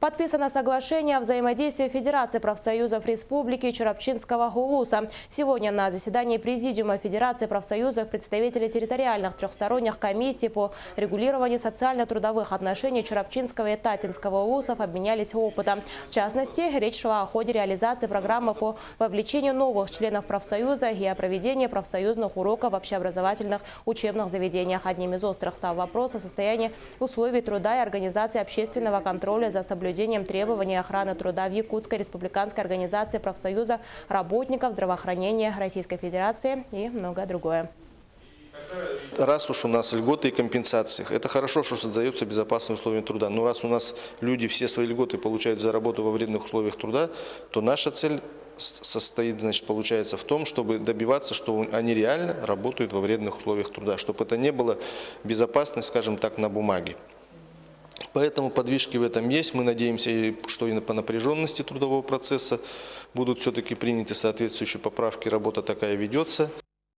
Подписано соглашение о взаимодействии Федерации профсоюзов Республики Чурапчинского Улуса. Сегодня на заседании Президиума Федерации профсоюзов представители территориальных трехсторонних комиссий по регулированию социально-трудовых отношений Чурапчинского и Татинского улусов обменялись опытом. В частности, речь шла о ходе реализации программы по вовлечению новых членов профсоюза и о проведении профсоюзных уроков в общеобразовательных учебных заведениях. Одним из острых стал вопрос о состоянии условий труда и организации общественного контроля за соблюдением требований охраны труда в Якутской республиканской организации профсоюза работников здравоохранения Российской Федерации и многое другое. Раз уж у нас льготы и компенсации, это хорошо, что создаются безопасные условия труда. Но раз у нас люди все свои льготы получают за работу во вредных условиях труда, то наша цель состоит, значит, получается в том, чтобы добиваться, что они реально работают во вредных условиях труда, чтобы это не было безопасность, скажем так, на бумаге. Поэтому подвижки в этом есть. Мы надеемся, что и по напряженности трудового процесса будут все-таки приняты соответствующие поправки. Работа такая ведется.